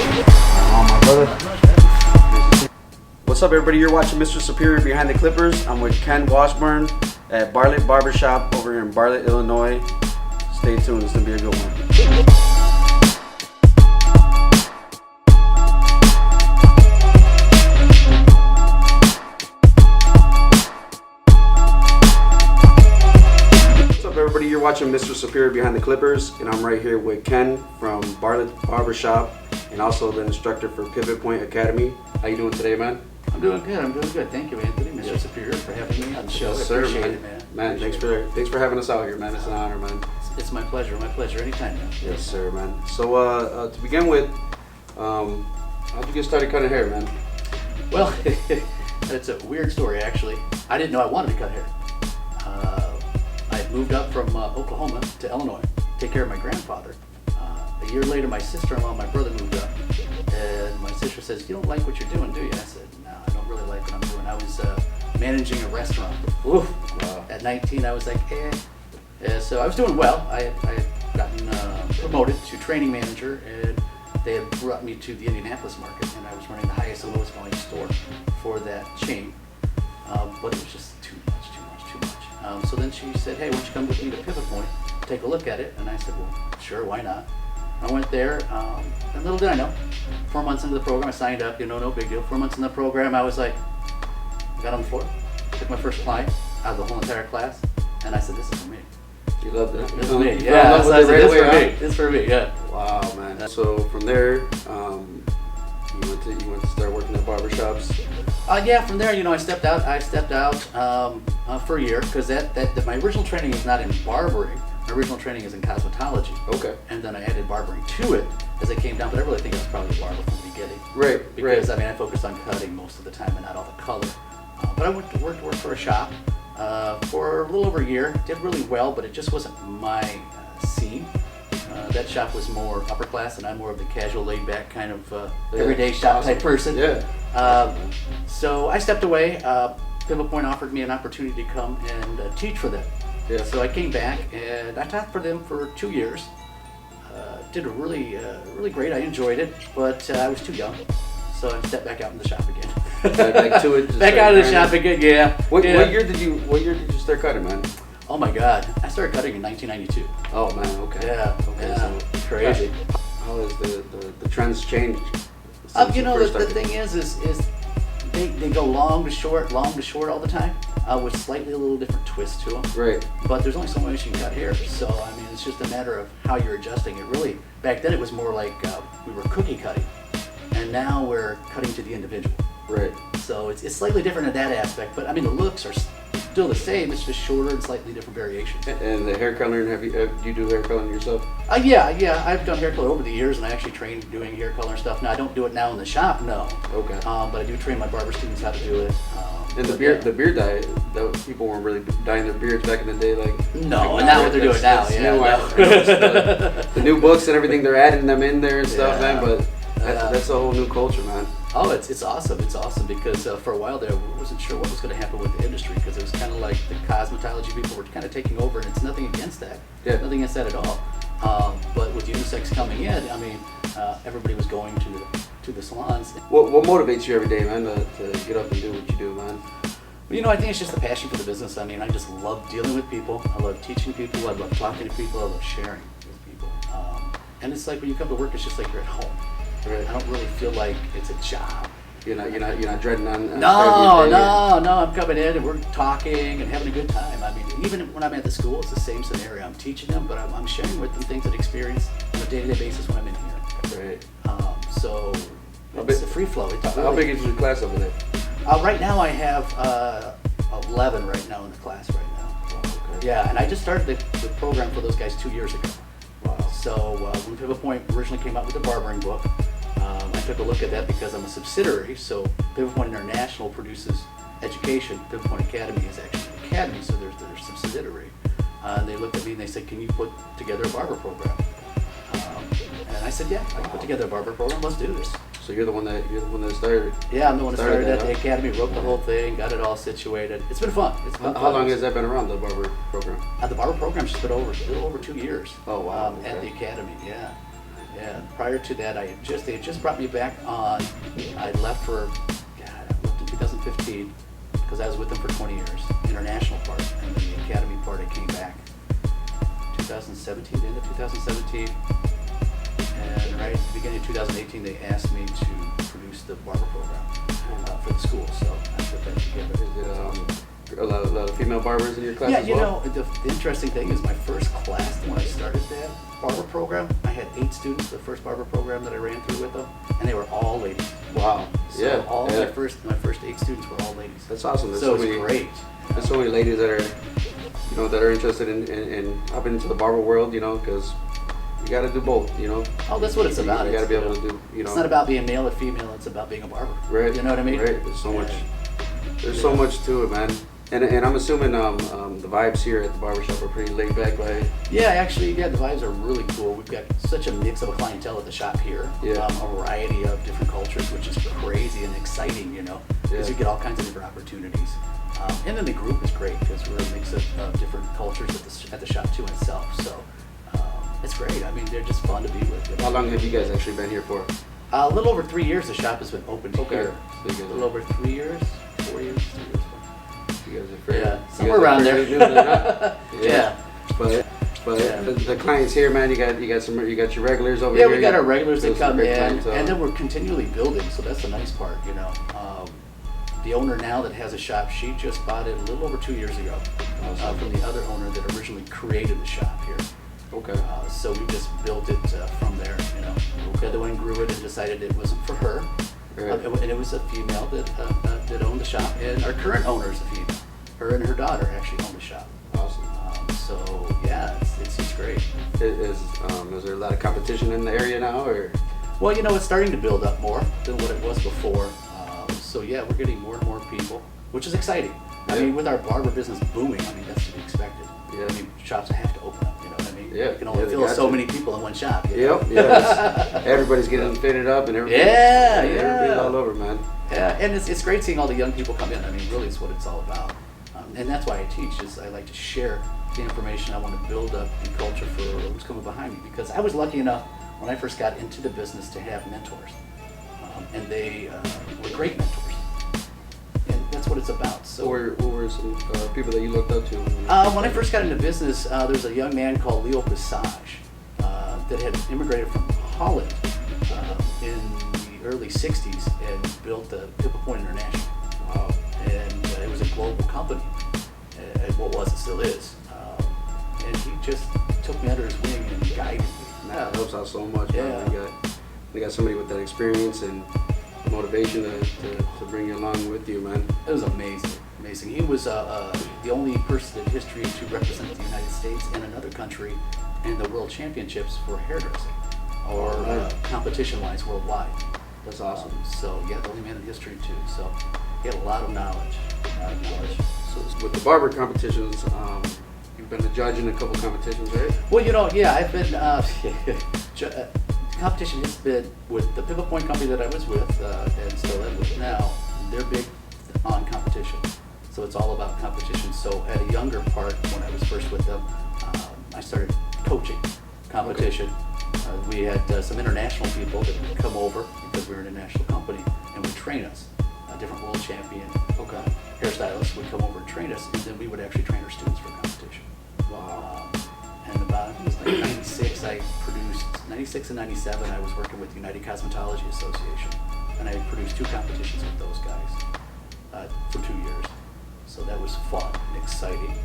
My brother. What's up, everybody? You're watching Mr. Superior Behind the Clippers. I'm with Ken Washburn at Barber Shop over here in Bartlett, Illinois. Stay tuned. It's going to be a good one. Everybody, you're watching Mr. Superior Behind the Clippers, and I'm right here with Ken from Bartlett Barber Shop, and also the instructor for Pivot Point Academy. How you doing today, man? I'm doing good. Thank you, Anthony, Mr. Superior, for having me on the show. Yes, I sir, appreciate man. it, man. Man, thanks for having us out here, man. It's an honor, man. It's my pleasure. Anytime, man. Yes, sir, man. So, to begin with, how'd you get started cutting hair, man? Well, it's a weird story, actually. I didn't know I wanted to cut hair. I moved up from Oklahoma to Illinois to take care of my grandfather. A year later, my sister-in-law and my brother moved up, and my sister says, "You don't like what you're doing, do you?" I said, "No, I don't really like what I'm doing." I was managing a restaurant. Oof. Wow. At 19, I was like, so I was doing well. I had gotten promoted to training manager, and they had brought me to the Indianapolis market, and I was running the highest and lowest volume store for that chain. But it was just too much. So then she said, "Hey, why don't you come with me to Pivot Point, take a look at it?" And I said, "Well, sure, why not?" I went there, and little did I know, 4 months into the program, I signed up, no big deal. 4 months in the program, I was like, I got on the floor, took my first client out of the whole entire class, and I said, "This is for me." You loved it? This is me, yeah. I said, "This is for me, yeah." Wow, man. So from there, you went to start working at barbershops? Yeah, from there, I stepped out for a year, because my original training is not in barbering. My original training is in cosmetology. Okay. And then I added barbering to it as I came down, but I really think I was probably a barber from the beginning. Right. Because I focused on cutting most of the time and not all the color. But I went to work for a shop for a little over a year. Did really well, but it just wasn't my scene. That shop was more upper class, and I'm more of the casual, laid-back kind of everyday shop type person. Yeah. So I stepped away. Pivot Point offered me an opportunity to come and teach for them. Yeah. So I came back and I taught for them for 2 years. Did really great. I enjoyed it, but I was too young, so I stepped back out in the shop again. Back to it. Back out of the shop again. Yeah. What year did you start cutting, man? Oh my God! I started cutting in 1992. Oh man. Okay. Yeah. Okay. Yeah. So Crazy. How has the trends changed? The thing is they go long to short all the time, with slightly a little different twist to them. Right. But there's only so much you can cut hair, so it's just a matter of how you're adjusting it. Really, back then it was more like we were cookie cutting, and now we're cutting to the individual. Right. So it's slightly different in that aspect, but the looks are still the same. It's just shorter and slightly different variations. And the hair coloring, do you do hair coloring yourself? Yeah. I've done hair color over the years, and I actually trained doing hair color stuff. Now I don't do it now in the shop, no. Okay. But I do train my barber students how to do it. And the beard dye, people weren't really dyeing their beards back in the day, No, and now what they're doing now, the new books and everything, they're adding them in there and stuff, man. But that's a whole new culture, man. Oh, it's awesome. It's awesome because for a while there, I wasn't sure what was going to happen with the industry, because it was kind of like the cosmetology people were kind of taking over, and it's nothing against that. Yeah. Nothing against that at all. But with unisex coming in, everybody was going to the salons. What motivates you every day, man, to get up and do what you do, man? Well, I think it's just the passion for the business. I just love dealing with people. I love teaching people. I love talking to people. I love sharing with people. And it's like when you come to work, it's just like you're at home. Right. I don't really feel like it's a job. You're not dreading on. No. I'm coming in and we're talking and having a good time. Even when I'm at the school, it's the same scenario. I'm teaching them, but I'm sharing with them things that I experience on a day-to-day basis when I'm in here. Right. So it's a free flow. How big is your class over there? Right now I have 11 right now in the class right now. Oh, okay. Yeah, and I just started the program for those guys 2 years ago. Wow. So when Pivot Point originally came out with the barbering book, I took a look at that because I'm a subsidiary. So Pivot Point International produces education. Pivot Point Academy is actually an academy, so there's their subsidiary. And they looked at me and they said, "Can you put together a barber program?" And I said, "Yeah, I can put together a barber program. Let's do this." So you're the one that started. Yeah, I'm the one that started at the academy, wrote the whole thing, got it all situated. It's been fun. How long has that been around, the barber program? The barber program's just been a little over 2 years. Oh wow. At the academy, yeah. Yeah. Prior to that, they had just brought me back on. I left for, I left in 2015 because I was with them for 20 years, international part, and then the academy part. I came back 2017, the end of 2017, and right at the beginning of 2018, they asked me to produce the Barber program for the school. So I put that together. Is it a lot of female barbers in your class Yeah, as you well? know, the interesting thing is my first class when I started that Barber program, I had 8 students, the first Barber program that I ran through with them, and they were all ladies. Wow. So Yeah. all yeah. my first 8 students were all ladies. That's awesome. There's So so it many, was great. There's so many ladies that are, that are interested in hopping into the barber world, because you got to do both, Oh, that's what it's about. You got to be able to do, It's not about being male or female, it's about being a barber. Right. You know what I mean? Right. There's so much. Yeah. There's so much to it, man. And I'm assuming the vibes here at the barbershop are pretty laid back, right? Yeah, actually, the vibes are really cool. We've got such a mix of a clientele at the shop here. Yeah. A variety of different cultures, which is crazy and exciting, because you get all kinds of different opportunities. And then the group is great because we're a mix of different cultures at the shop too itself. So it's great. I mean, they're just fun to be with. How long have you guys actually been here for? A little over 3 years the shop has been open Okay. here. So you guys A little over 3 years, 4 years, 3 years. You guys are fairly, Yeah, you somewhere guys are around fairly there. new then, huh? Yeah. But Yeah. the clients here, man, you got your regulars over Yeah, here. we got our regulars that Those are come great in, clientele. and then we're continually building, so that's the nice part, The owner now that has a shop, she just bought it a little over 2 years ago Awesome. from the other owner that originally created the shop here. Okay. So we just built it from there, The other one grew it and decided it wasn't for her. Right. And it was a female that owned the shop, and our current owner is a female. Her and her daughter actually own the shop. Awesome. So yeah, it's great. Is there a lot of competition in the area now, or? Well, it's starting to build up more than what it was before. So yeah, we're getting more and more people, which is exciting. I Yeah. mean, with our barber business booming, that's to be expected. Yeah. I mean, shops have to open up, you know what I mean? Yeah, You can only yeah, they fill got so to. many people in one shop. you know? Yep. Yeah. Everybody's getting fitted up, and everybody's Yeah. all over, man. Yeah, and it's great seeing all the young people come in. I mean, really, it's what it's all about. And that's why I teach. Is I like to share the information. I want to build up the culture for who's coming behind me. Because I was lucky enough when I first got into the business to have mentors, and they were great mentors. And that's what it's about. So Who were some people that you looked up to? when I first got into business, there was a young man called Leo Passage that had immigrated from Holland in the early 60s and built the Pippa Point International. Wow. And it was a global company. It still is. And he just took me under his wing and guided me. That helps out so much, Yeah. man. You got somebody with that experience and motivation to bring you along with you, man. It was amazing. He was the only person in history to represent the United States and another country in the World Championships for hairdressing, or competition-wise worldwide. That's awesome. So yeah, the only man in history too. So he had a lot of knowledge. So with the barber competitions, you've been a judge in a couple competitions, right? Well, yeah, I've been competition has been with the Pippa Point company that I was with, and still am with now. They're big on competition, so it's all about competition. So at a younger part, when I was first with them, I started coaching competition. We had some international people that would come over because we were an international company and would train us. A different world champion hairstylists would come over and train us, and then we would actually train our students for competition. Wow. And about, I think it was like 96, I produced, 96 and 97, I was working with the United Cosmetology Association. And I produced 2 competitions with those guys for 2 years. So that was fun and exciting.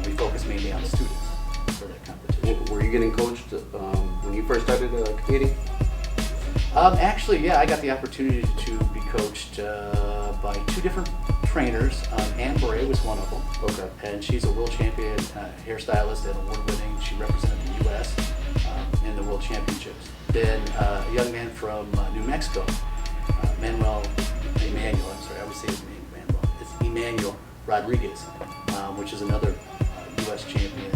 We focused mainly on the students for that competition. Were you getting coached when you first started competing? Actually, yeah, I got the opportunity to be coached by 2 different trainers. Anne Bray was one of them. Okay. And she's a world champion hairstylist and award-winning. She represented the U.S. In the World Championships. Then a young man from New Mexico, Emmanuel, I'm sorry, I always say his name, Manuel. It's Emmanuel Rodriguez, which is another U.S. champion,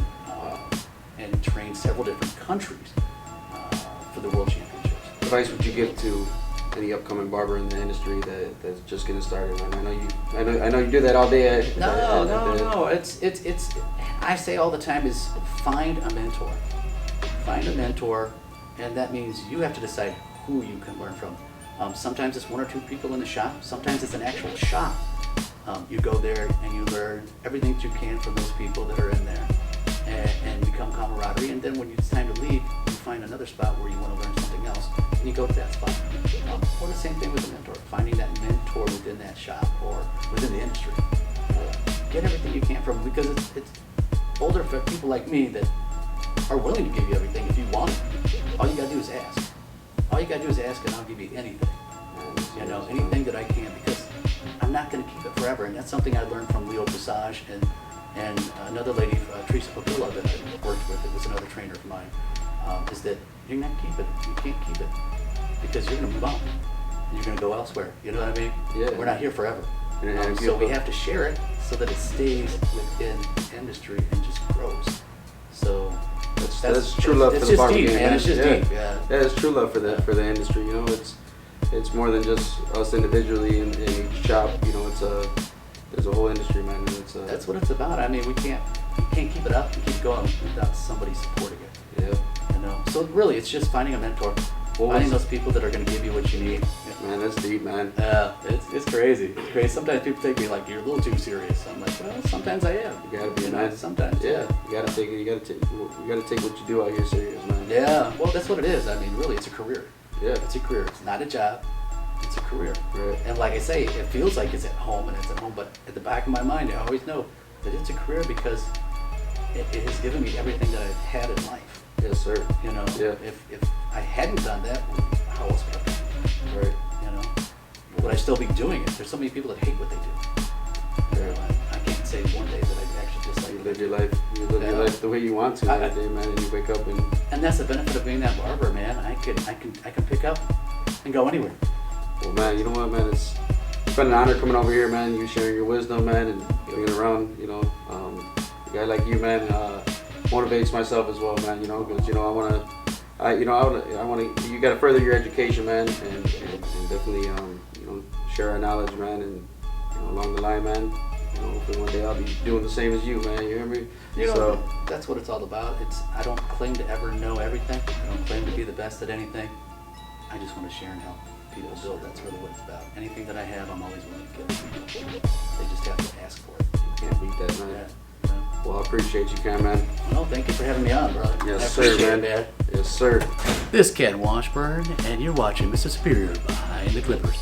and trained several different countries for the World Championships. Advice would you give to any upcoming barber in the industry that's just getting started? And I know you do that all day. No. It's I say all the time is find a mentor. Find a mentor And that means you have to decide who you can learn from. Sometimes it's one or two people in the shop. Sometimes it's an actual shop. You go there and you learn everything that you can from those people that are in there, and become camaraderie. And then when it's time to leave, you find another spot where you want to learn something else, and you go to that spot. Or the same thing with a mentor, finding that mentor within that shop or within the industry. Get everything you can from them, because it's older people like me that are willing to give you everything if you want it. All you gotta do is ask. All you gotta do is ask, and I'll give you anything. You know, anything that I can, because I'm not gonna keep it forever. And that's something I learned from Leo Passage and another lady, Teresa Papilla, that I worked with, that was another trainer of mine, is that you're not keep it. You can't keep it, because you're gonna move on. You're gonna go elsewhere. You know what I mean? Yeah. We're not here forever. And So we have to share it so that it stays within the industry and just grows. So that's true love for the barber game, man. It's just deep. Yeah. Yeah, it's true love for the industry. You know, it's more than just us individually in each shop. You know, there's a whole industry, man. And That's what it's about. I mean, we can't keep it up and keep going without somebody supporting it. Yeah. You know. So really, it's just finding a mentor, finding those people that are going to give you what you need. Man, that's deep, man. Yeah, it's crazy. It's crazy. Sometimes people take me like, you're a little too serious. I'm like, well, sometimes I am. You gotta be, You know, man. sometimes. Yeah, you gotta take it. You gotta take what you do out here serious, man. Yeah. Well, that's what it is. I mean, really, it's a career. Yeah. It's a career. It's not a job. It's a career. Right. And like I say, it feels like it's at home and it's at home, but at the back of my mind, I always know that it's a career because it has given me everything that I've had in life. Yes, sir. You know, Yeah. if I hadn't done that, how else would I be? Right. You know, would I still be doing it? There's so many people that hate what they do. You know, I can't say one day that I actually dislike You what live I your do. life. You live your life the way you want to I- every day, man. And you wake up and And that's the benefit of being that barber, man. I can pick up and go anywhere. well, man. You know what, man? It's been an honor coming over here, man. You sharing your wisdom, man, and being around. You know, a guy like you, man, motivates myself as well, man. You know, because you know I want to. You got to further your education, man, and definitely you know, share our knowledge, man, and you know, along the line, man. You know, hopefully one day I'll be doing the same as you, man. You hear me? You know, So that's what it's all about. I don't claim to ever know everything. I don't claim to be the best at anything. I just want to share and help people build. That's really what it's about. Anything that I have, I'm always willing to give to people. They just have to ask for it. you can't beat that, man. Yeah. Well, I appreciate you, Ken, man. Well, thank you for having me on, brother. Yes, I sir, appreciate man. it, Dad. Yes, sir. This is Ken Washburn, and you're watching Mr. Superior Behind the Clippers.